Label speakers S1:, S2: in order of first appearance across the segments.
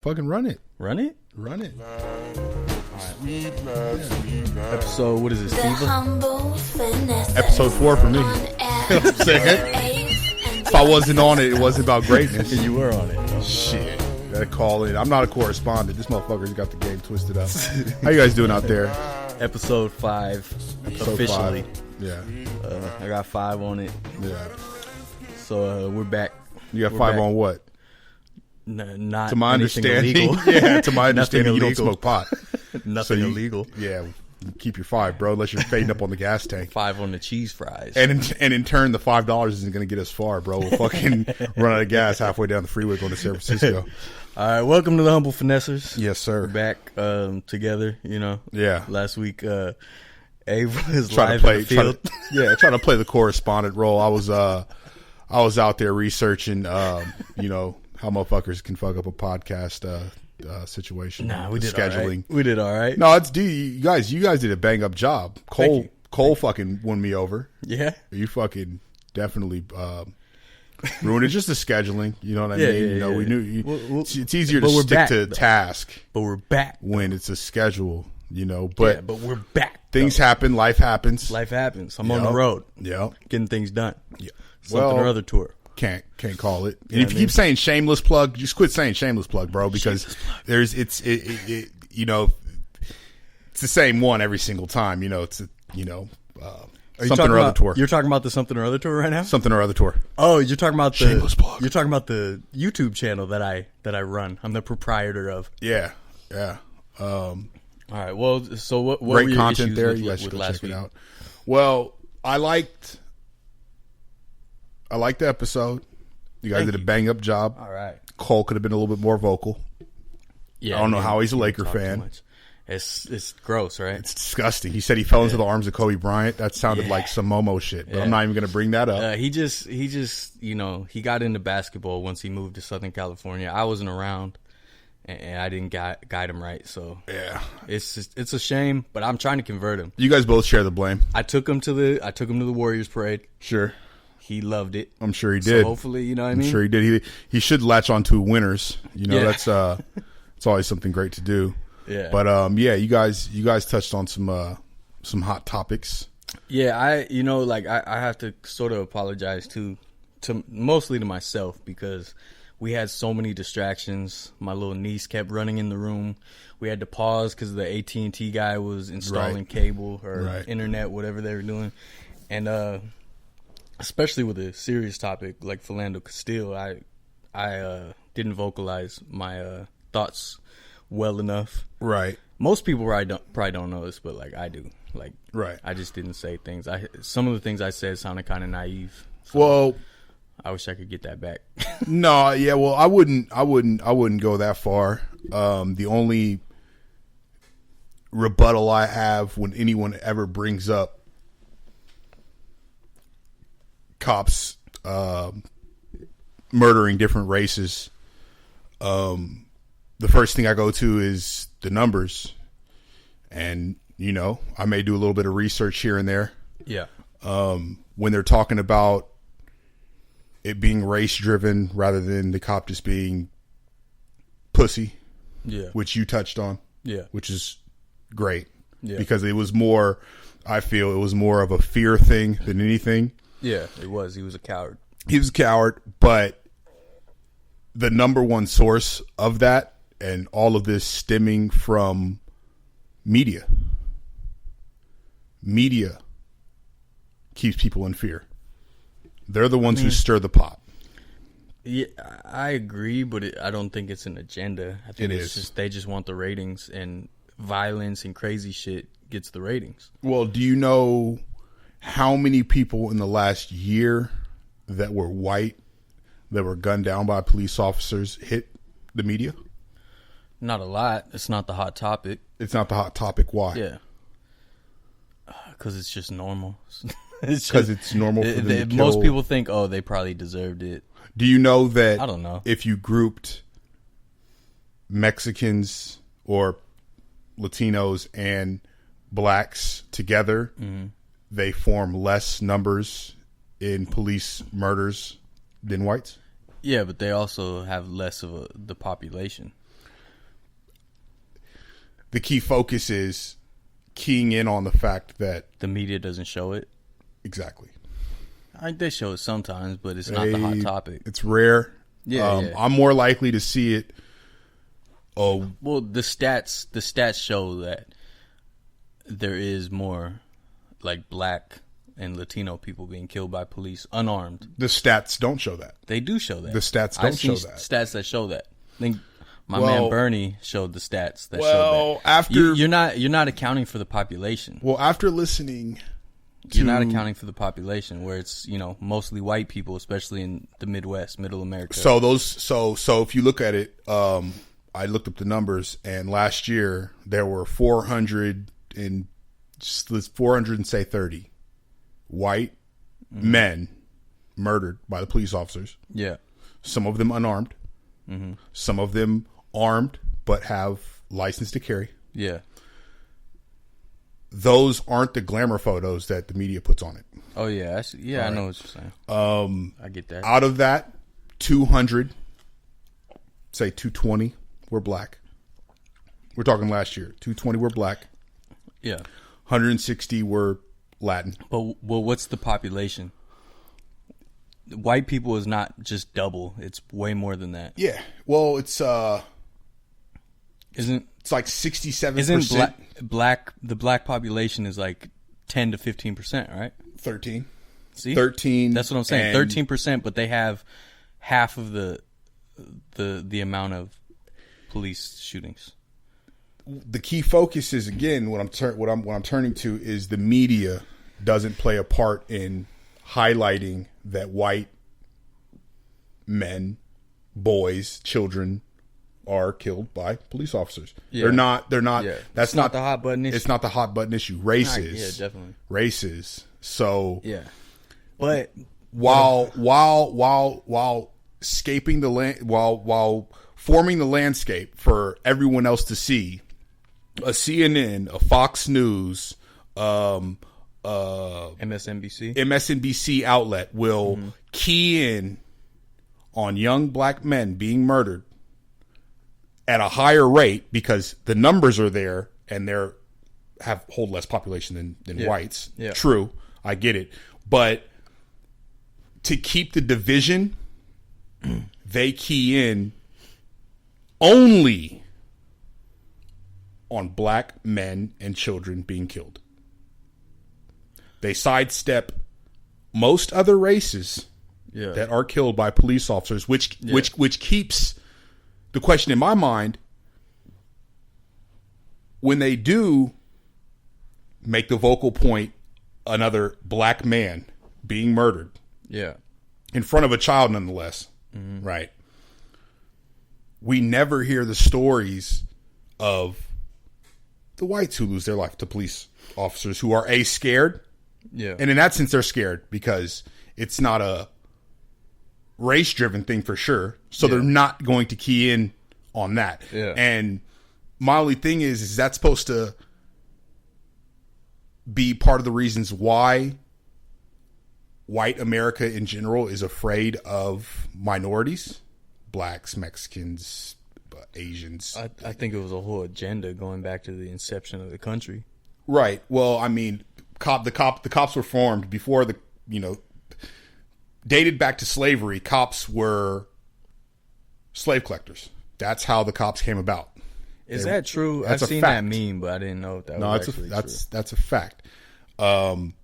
S1: Fucking run it.
S2: Run it?
S1: Run it.
S2: Episode, what is this,
S1: Episode 4 for me. If I wasn't on it, it wasn't about greatness.
S2: You were on it.
S1: Shit. Gotta call in. I'm not a correspondent. This motherfucker's got the game twisted up. How you guys doing out there?
S2: Episode 5. Officially.
S1: 5. Yeah.
S2: I got 5 on it.
S1: Yeah.
S2: So we're back.
S1: You got 5 on what?
S2: Not
S1: to my understanding.
S2: illegal.
S1: Yeah, to my understanding, you don't smoke pot.
S2: Nothing illegal.
S1: Yeah. Keep your 5, bro, unless you're fading up on the gas tank.
S2: 5 on the cheese fries.
S1: And in turn, the $5 isn't going to get us far, bro. We'll fucking run out of gas halfway down the freeway going to San Francisco.
S2: All right, welcome to the Humble Finessers.
S1: Yes, sir.
S2: We're back together, you know.
S1: Yeah.
S2: Last week, Abe was
S1: trying
S2: live in the field.
S1: Trying to play the correspondent role. I was out there researching, you know, how motherfuckers can fuck up a podcast situation.
S2: Nah, we did
S1: scheduling.
S2: All right. We did all right.
S1: No, you guys did a bang up job. Cole fucking won me over.
S2: Yeah,
S1: you fucking definitely ruined it. Just the scheduling, you know what I mean? You know, we knew it's easier to stick to task,
S2: but we're back
S1: when it's a schedule. You know, but
S2: we're back.
S1: Things happen. Life happens.
S2: I'm on the road.
S1: Yeah,
S2: getting things done.
S1: Yeah,
S2: something or other tour.
S1: Can't call it. And if you keep saying shameless plug, just quit saying shameless plug, bro. Because it's you know, it's the same one every single time. You know, it's something or other tour.
S2: You're talking about the something or other tour right now.
S1: Something or other tour.
S2: Oh, you're talking about
S1: shameless plug.
S2: You're talking about the YouTube channel that I run. I'm the proprietor of.
S1: Yeah.
S2: All right. Well, so what
S1: great
S2: were your
S1: content
S2: issues
S1: there?
S2: with,
S1: You guys should
S2: with
S1: check
S2: last
S1: it
S2: week?
S1: out. Well, I liked the episode. You guys did a bang up job.
S2: All right.
S1: Cole could have been a little bit more vocal.
S2: Yeah,
S1: I don't know how he's a Laker fan.
S2: It's gross, right?
S1: It's disgusting. He said he fell into the arms of Kobe Bryant. That sounded like some Momo shit, but I'm not even going to bring that up.
S2: He just, you know, he got into basketball once he moved to Southern California. I wasn't around, and I didn't guide him right. So
S1: yeah,
S2: it's a shame, but I'm trying to convert him.
S1: You guys both share the blame.
S2: I took him to the Warriors parade.
S1: Sure.
S2: He loved it.
S1: I'm sure he did.
S2: So hopefully, you know what I mean?
S1: I'm sure he did. He should latch on to winners. You know, that's it's always something great to do.
S2: Yeah.
S1: But you guys touched on some hot topics.
S2: Yeah, I have to sort of apologize to mostly to myself because we had so many distractions. My little niece kept running in the room. We had to pause because the AT&T guy was installing cable or internet, whatever they were doing. And especially with a serious topic like Philando Castile, I didn't vocalize my thoughts well enough.
S1: Right.
S2: Most people probably don't know this, but like I do. Like I just didn't say things. Some of the things I said sounded kind of naive. So
S1: well,
S2: I wish I could get that back.
S1: No, yeah, well, I wouldn't go that far. The only rebuttal I have when anyone ever brings up cops murdering different races, the first thing I go to is the numbers. And, you know, I may do a little bit of research here and there.
S2: Yeah.
S1: When they're talking about it being race driven rather than the cop just being pussy.
S2: Yeah.
S1: Which you touched on.
S2: Yeah.
S1: Which is great.
S2: Yeah.
S1: Because it was more, I feel it was more of a fear thing than anything.
S2: Yeah, it was. He was a coward.
S1: He was a coward, but the number one source of that and all of this stemming from media. Media keeps people in fear. They're the ones who stir the pot.
S2: Yeah, I agree, but I don't think it's an agenda. I think it's just they just want the ratings, and violence and crazy shit gets the ratings.
S1: Well, do you know how many people in the last year that were white that were gunned down by police officers hit the media?
S2: Not a lot. It's not the hot topic.
S1: It's not the hot topic. Why?
S2: Yeah. Because it's just normal.
S1: Because it's normal for them to kill.
S2: Most people think, oh, they probably deserved it.
S1: Do you know that?
S2: I don't know.
S1: If you grouped Mexicans or Latinos and blacks together, they form less numbers in police murders than whites?
S2: Yeah, but they also have less of the population.
S1: the key focus is keying in on the fact that
S2: the media doesn't show it.
S1: Exactly.
S2: They show it sometimes, but it's not the hot topic.
S1: It's rare.
S2: Yeah.
S1: I'm more likely to see it. Oh,
S2: well, the stats show that there is more like black and Latino people being killed by police unarmed.
S1: The stats don't show that.
S2: They do show that.
S1: The stats don't show that.
S2: Stats that show that. I think my man Bernie showed the stats that show that. You're not accounting for the population.
S1: Well, after listening,
S2: you're not accounting for the population, where it's mostly white people, especially in the Midwest, Middle America.
S1: So if you look at it, I looked up the numbers, and last year there were 430 white men murdered by the police officers.
S2: Yeah,
S1: some of them unarmed, some of them armed but have license to carry.
S2: Yeah.
S1: Those aren't the glamour photos that the media puts on it.
S2: Oh yeah, I know what you're saying. I get that.
S1: Out of that, 200, say 220 were black. We're talking last year. 220 were black.
S2: Yeah.
S1: 160 were Latin.
S2: But what's the population? White people is not just double; it's way more than that.
S1: Yeah. Well, it's
S2: isn't.
S1: It's like 67%.
S2: Isn't the black population is like 10 to 15%, right?
S1: 13.
S2: See?
S1: 13.
S2: That's what I'm saying. 13%, but they have half of the amount of police shootings.
S1: The key focus is, again, what I'm turning to is the media doesn't play a part in highlighting that white men, boys, children are killed by police officers. Yeah. They're not. Yeah. That's not
S2: the hot button issue.
S1: It's not the hot button issue. Races.
S2: Yeah, definitely.
S1: Races. So
S2: yeah. But
S1: while scaping the land, while forming the landscape for everyone else to see, a CNN, a Fox News, MSNBC outlet will key in on young black men being murdered at a higher rate because the numbers are there and hold less population than whites.
S2: Yeah.
S1: True, I get it. But to keep the division, they key in only on black men and children being killed. They sidestep most other races that are killed by police officers, which keeps the question in my mind, when they do make the vocal point, another black man being murdered, in front of a child, nonetheless, right? We never hear the stories of the whites who lose their life to police officers who are scared, and in that sense, they're scared because it's not a race-driven thing for sure, so they're not going to key in on that. And my only thing is that supposed to be part of the reasons why white America in general is afraid of minorities, blacks, Mexicans, Asians.
S2: I think it was a whole agenda going back to the inception of the country.
S1: Right. Well, I mean, the cops were formed before dated back to slavery. Cops were slave collectors. That's how the cops came about.
S2: Is that true? I've seen that meme, but I didn't know if that was actually true.
S1: That's a fact. When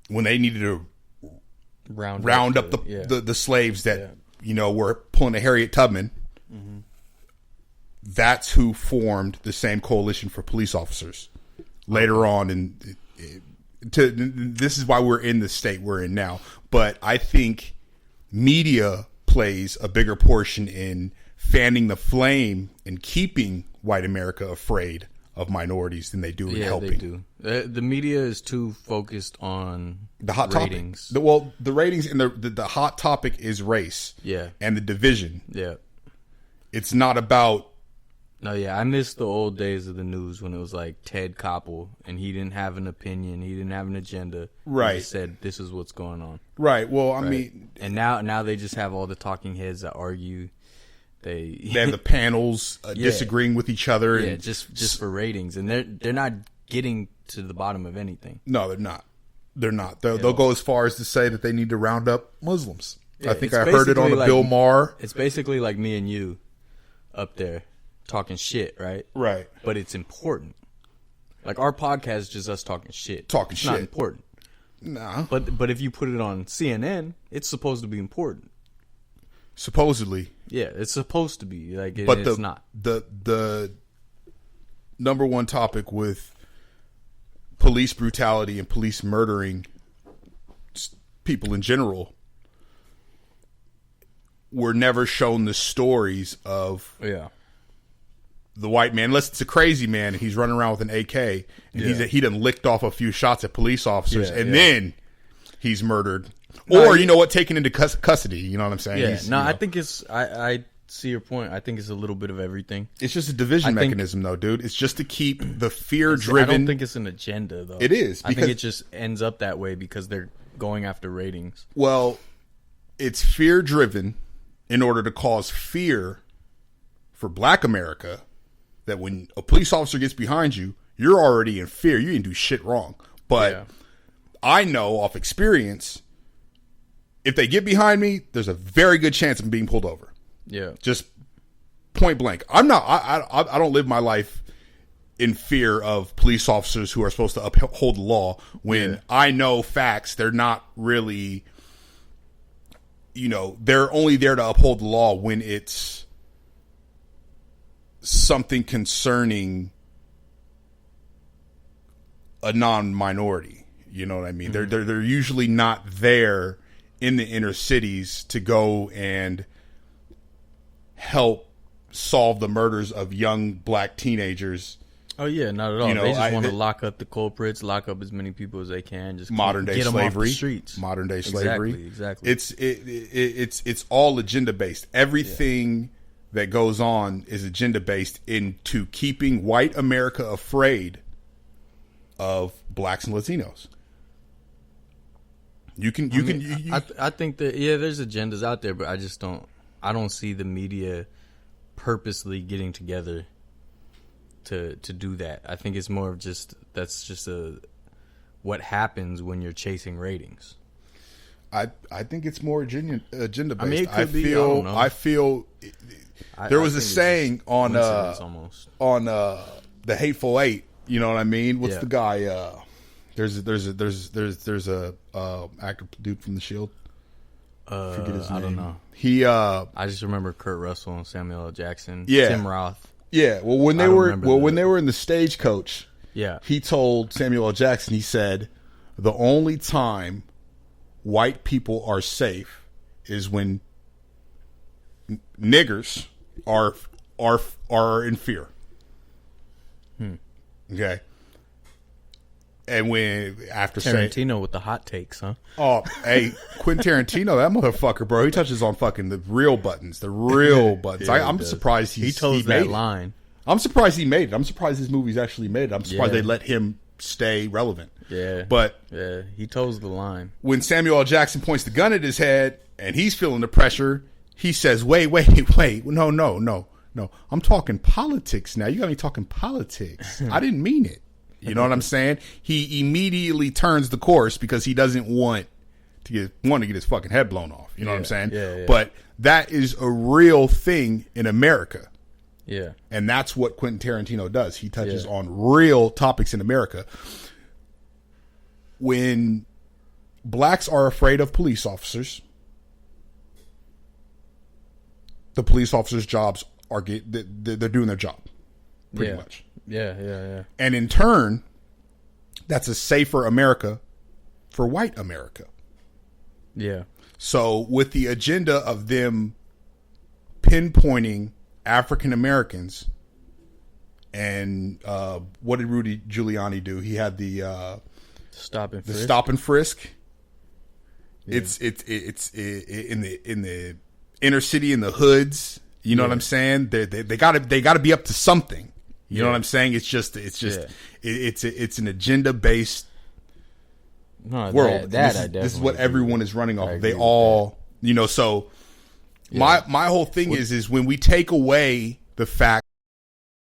S1: they needed to round up the slaves that were pulling a Harriet Tubman, that's who formed the same coalition for police officers later on. And this is why we're in the state we're in now. But I think media plays a bigger portion in fanning the flame and keeping white America afraid of minorities than they do in helping.
S2: They do. The media is too focused on
S1: the hot
S2: ratings.
S1: Topic. The ratings and the hot topic is race.
S2: Yeah.
S1: And the division.
S2: Yeah.
S1: It's not about.
S2: No, I miss the old days of the news when it was like Ted Koppel and he didn't have an opinion, he didn't have an agenda.
S1: Right.
S2: He said this is what's going on.
S1: Right. Well, I mean,
S2: and now they just have all the talking heads that argue They
S1: have the panels disagreeing with each other.
S2: Yeah,
S1: and
S2: just for ratings, and they're not getting to the bottom of anything.
S1: No, they're not. They're not. They'll go as far as to say that they need to round up Muslims.
S2: Yeah,
S1: I think I heard it on the Bill Maher.
S2: It's basically like me and you up there talking shit, right?
S1: Right.
S2: But it's important. Like our podcast is just us talking shit.
S1: It's
S2: not important.
S1: Nah.
S2: But if you put it on CNN, it's supposed to be important.
S1: Supposedly.
S2: Yeah, it's supposed to be. Like, it's not.
S1: The number one topic with police brutality and police murdering people in general, we're never shown the stories of the white man, unless it's a crazy man and he's running around with an AK and he done licked off a few shots at police officers and then he's murdered. Or, you know what, taken into custody. You know what I'm saying?
S2: Yeah. I think it's... I see your point. I think it's a little bit of everything.
S1: It's just a division mechanism, though, dude. It's just to keep the fear-driven...
S2: I don't think it's an agenda, though.
S1: It is.
S2: I think it just ends up that way because they're going after ratings.
S1: Well, it's fear-driven in order to cause fear for Black America, that when a police officer gets behind you, you're already in fear. You didn't do shit wrong. But I know off experience, if they get behind me, there's a very good chance I'm being pulled over.
S2: Yeah.
S1: Just point blank. I'm not, I don't live my life in fear of police officers who are supposed to uphold the law when I know facts. They're not really, they're only there to uphold the law when it's something concerning a non-minority. You know what I mean? Mm-hmm. They're usually not there in the inner cities to go and help solve the murders of young Black teenagers.
S2: Oh yeah, not at all. They just want to lock up the culprits, lock up as many people as they can, just
S1: modern day slavery. Them off the streets. Modern day slavery.
S2: Exactly.
S1: It's all agenda based. Everything that goes on is agenda based into keeping white America afraid of Blacks and Latinos.
S2: I think that there's agendas out there, but I don't see the media purposely getting together to do that. I think it's more of that's just what happens when you're chasing ratings.
S1: I think it's more agenda based.
S2: I mean, it could be. I
S1: feel there was a saying on the Hateful Eight. You know what I mean? What's the guy? There's a actor dude from The Shield. Forget his name.
S2: I don't know. I just remember Kurt Russell and Samuel L. Jackson.
S1: Yeah.
S2: Tim Roth.
S1: Yeah. Well, when they were in the Stagecoach, he told Samuel L. Jackson, he said, the only time white people are safe is when niggers are in fear. Okay. And after
S2: Tarantino with the hot takes, huh?
S1: Oh, hey, Quentin Tarantino, that motherfucker, bro. He touches on fucking the real buttons. I'm surprised he
S2: told that line.
S1: I'm surprised he made it. I'm surprised his movies actually made it. I'm surprised they let him stay relevant.
S2: Yeah.
S1: But
S2: he toes the line.
S1: When Samuel L. Jackson points the gun at his head and he's feeling the pressure, he says, wait. No. I'm talking politics now. You got me talking politics. I didn't mean it. You know what I'm saying? He immediately turns the course because he doesn't want to get his fucking head blown off. You know what I'm saying?
S2: Yeah.
S1: But that is a real thing in America.
S2: Yeah.
S1: And that's what Quentin Tarantino does. He touches on real topics in America. When Blacks are afraid of police officers, the police officers' jobs they're doing their job. Pretty much.
S2: Yeah.
S1: And in turn, that's a safer America for white America.
S2: Yeah.
S1: So with the agenda of them pinpointing African Americans, and what did Rudy Giuliani do? He had the
S2: stop and
S1: frisk. Yeah. It's in the inner city, in the hoods. You know what I'm saying? They gotta be up to something. You know what I'm saying? It's an agenda based world. This is what everyone is running off of. They all, so My whole thing is when we take away the fact